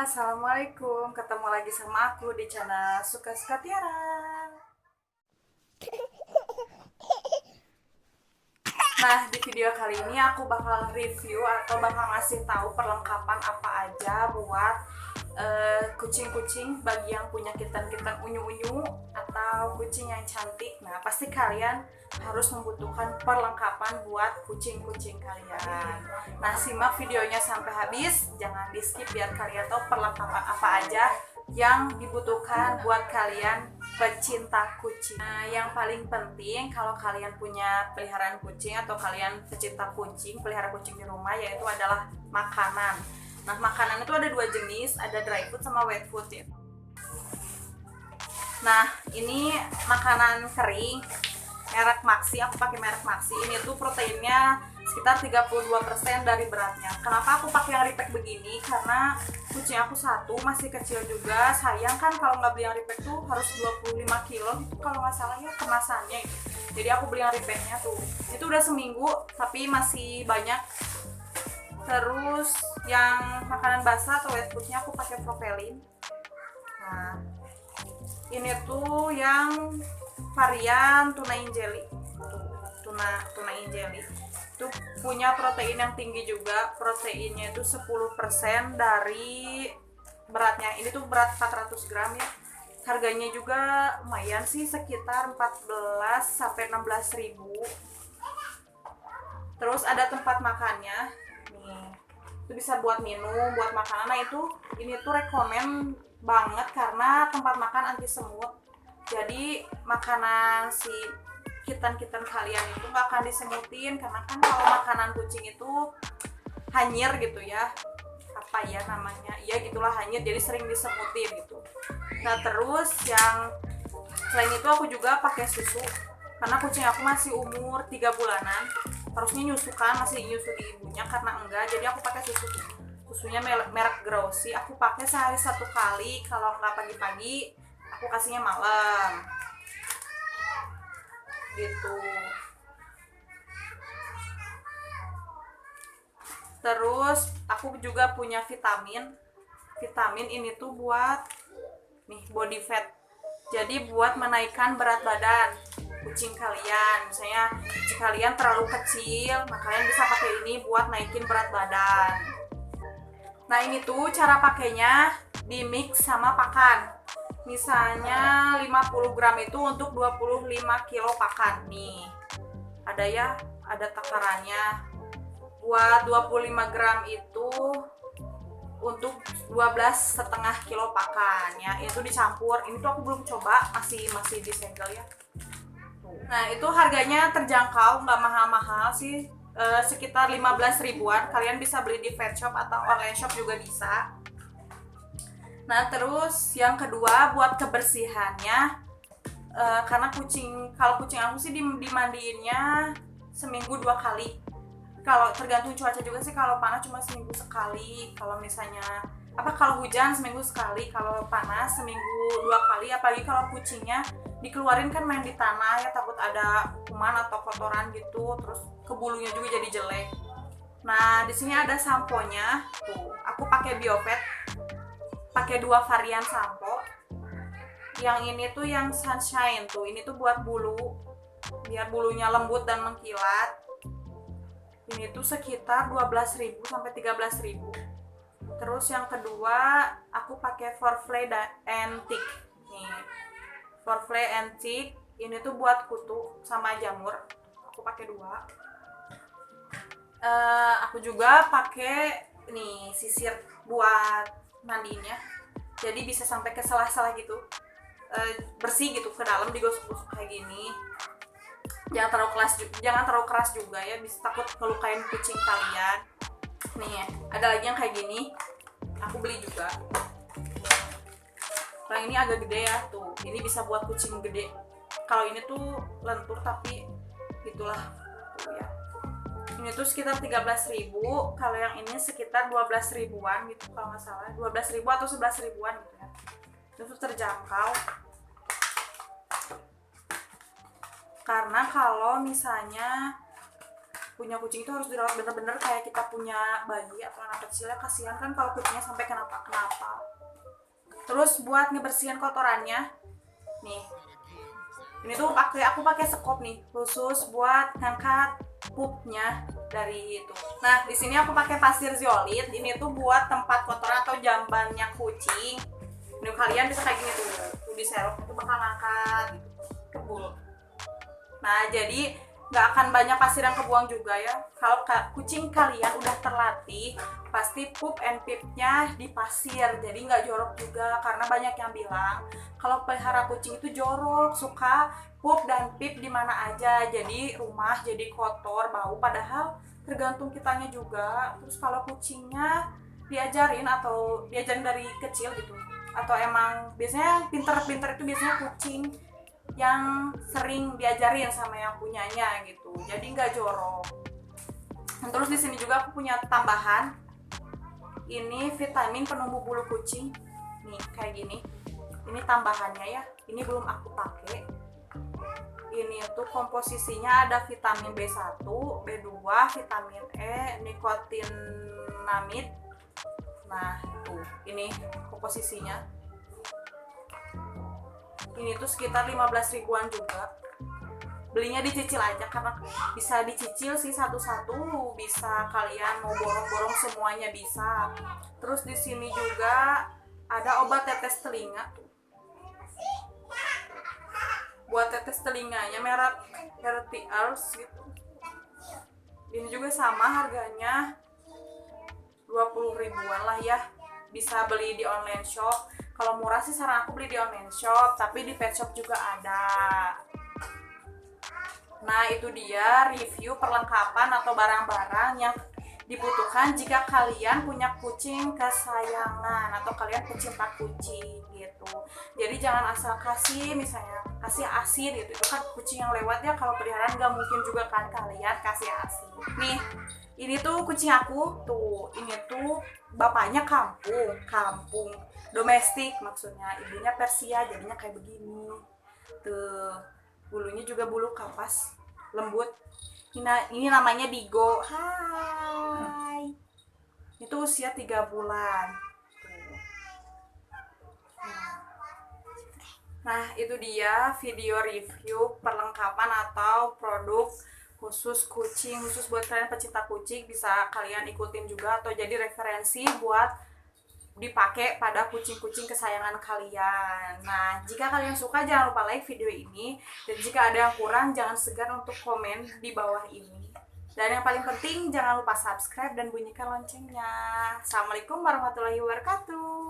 Assalamualaikum. Ketemu lagi sama aku di channel Suka-Suka Tiara. Nah, di video kali ini aku bakal review atau bakal ngasih tahu perlengkapan apa aja buat kucing-kucing bagi yang punya kitten-kitten unyu-unyu atau kucing yang cantik. Nah, pasti kalian harus membutuhkan perlengkapan buat kucing-kucing kalian. Nah, simak videonya sampai habis, jangan di skip biar kalian tahu perlengkapan apa aja yang dibutuhkan buat kalian pecinta kucing. Nah, yang paling penting kalau kalian punya peliharaan kucing atau kalian pecinta kucing, pelihara kucing di rumah, yaitu adalah makanan. Nah, makanan itu ada dua jenis, ada dry food sama wet food ya. Nah, ini makanan kering merek Maxi, aku pakai merek Maxi. Ini tuh proteinnya sekitar 32% dari beratnya. Kenapa aku pakai yang repack begini? Karena kucing aku satu masih kecil juga. Sayang kan kalau nggak beli yang repack tuh harus 25 kilo gitu kalau nggak salah ya kemasannya. Jadi aku beli yang repacknya tuh. Itu udah seminggu tapi masih banyak. Terus yang makanan basah atau wet foodnya aku pakai Propelin. Nah, ini tuh yang varian tuna jelly. Tuna jelly itu punya protein yang tinggi juga. Proteinnya itu 10% dari beratnya. Ini tuh berat 400 gram ya. Harganya juga lumayan sih, sekitar 14 sampai 16 ribu. Terus ada tempat makannya nih, itu bisa buat minum, buat makanan. Nah, ini tuh rekomen banget karena tempat makan anti semut. Jadi makanan si kitten kalian itu nggak akan disemutin, karena kan kalau makanan kucing itu hanyir gitu ya, apa ya namanya, ya gitulah, hanyir, jadi sering disemutin gitu. Nah, terus yang selain itu aku juga pakai susu karena kucing aku masih umur 3 bulanan, harusnya nyusu kan, masih nyusu di ibunya, karena enggak jadi aku pakai susunya merek Growsy. Aku pakai sehari 1 kali, kalau nggak pagi-pagi aku kasihnya malam gitu. Terus aku juga punya vitamin ini tuh buat nih body fat, jadi buat menaikkan berat badan kucing kalian. Misalnya kucing kalian terlalu kecil, maka kalian bisa pakai ini buat naikin berat badan. Nah, ini tuh cara pakainya di mix sama pakan. Misalnya 50 gram itu untuk 25 kilo pakan nih. Ada ya, ada takarannya. Buat 25 gram itu untuk 12,5 kilo pakan ya. Itu dicampur. Ini tuh aku belum coba, masih disegel ya. Nah, itu harganya terjangkau, nggak mahal-mahal sih. Sekitar 15 ribuan. Kalian bisa beli di pet shop atau online shop juga bisa. Nah, terus yang kedua buat kebersihannya, karena kalau kucing aku sih dimandiinnya seminggu 2 kali. Kalau tergantung cuaca juga sih, kalau panas cuma seminggu sekali. Kalau misalnya kalau hujan seminggu sekali, kalau panas seminggu 2 kali. Apalagi kalau kucingnya dikeluarin kan main di tanah ya, takut ada kuman atau kotoran gitu, terus ke bulunya juga jadi jelek. Nah, di sini ada samponya tuh, aku pakai Biopet, pakai 2 varian sampo. Yang ini tuh yang Sunshine tuh, ini tuh buat bulu, biar bulunya lembut dan mengkilat. Ini tuh sekitar 12.000 sampai 13.000. Terus yang kedua aku pakai Forflay Antique nih. Forflay Antique ini tuh buat kutu sama jamur. Aku pakai 2. Aku juga pakai nih sisir buat mandinya, jadi bisa sampai ke sela-sela gitu, bersih gitu, ke dalam digosok-gosok kayak gini. Jangan terlalu keras juga ya, bisa takut ngelukain kucing kalian. Nih, ada lagi yang kayak gini, aku beli juga. Kalau ini agak gede ya tuh, ini bisa buat kucing gede. Kalau ini tuh lentur tapi gitulah tuh ya. Ini tuh sekitar 13.000, kalau yang ini sekitar 12 ribuan gitu kalau nggak salah, 12 ribu atau 11 ribuan gitu ya. Itu terjangkau. Karena kalau misalnya punya kucing itu harus dirawat bener-bener kayak kita punya bayi atau anak kecil ya. Kasihan kan kalau kucingnya sampai kenapa-kenapa. Terus buat ngebersihin kotorannya nih, ini tuh aku pakai sekop nih khusus buat ngangkat pupnya dari itu. Nah di sini aku pakai pasir zeolit, ini tuh buat tempat kotoran atau jambannya kucing. Ini kalian bisa kayak gini tuh diserok itu bakal ngangkat gitu, kebul. Nah jadi nggak akan banyak pasir yang kebuang juga ya. Kalau kucing kalian udah terlatih, pasti pup and pipnya di pasir, jadi nggak jorok juga. Karena banyak yang bilang kalau pelihara kucing itu jorok, suka pup dan pip di mana aja, jadi rumah jadi kotor, bau. Padahal tergantung kitanya juga. Terus kalau kucingnya diajarin dari kecil gitu, atau emang biasanya pinter-pinter itu biasanya kucing yang sering diajarin sama yang punyanya gitu, jadi nggak jorok. Terus di sini juga aku punya tambahan, ini vitamin penumbuh bulu kucing nih kayak gini. Ini tambahannya ya, ini belum aku pakai. Ini tuh komposisinya ada vitamin B1, B2, vitamin E, nikotinamid. Nah tuh ini komposisinya. Ini tuh sekitar 15 ribuan juga. Belinya dicicil aja karena bisa dicicil sih satu-satu, bisa kalian mau borong-borong semuanya bisa. Terus di sini juga ada obat tetes telinga. Buat tetes telinganya merek Healthy Earth gitu. Ini juga sama harganya 20 ribuan lah ya. Bisa beli di online shop. Kalau murah sih saran aku beli di online shop, tapi di pet shop juga ada. Nah itu dia review perlengkapan atau barang-barang yang dibutuhkan jika kalian punya kucing kesayangan atau kalian pecinta kucing gitu. Jadi jangan asal kasih, misalnya kasih asin gitu, itu kan kucing yang lewat ya. Kalau peliharaan nggak mungkin juga kan kalian kasih asin. Nih ini tuh kucing aku tuh, ini tuh bapaknya kampung domestik, maksudnya ibunya Persia, jadinya kayak begini tuh. Bulunya juga bulu kapas lembut. Ini namanya Digo. Hai, itu usia 3 bulan tuh. Nah itu dia video review perlengkapan atau produk khusus kucing, khusus buat kalian pecinta kucing. Bisa kalian ikutin juga atau jadi referensi buat dipakai pada kucing-kucing kesayangan kalian. Nah jika kalian suka jangan lupa like video ini, dan jika ada yang kurang jangan segan untuk komen di bawah ini. Dan yang paling penting jangan lupa subscribe dan bunyikan loncengnya. Assalamualaikum warahmatullahi wabarakatuh.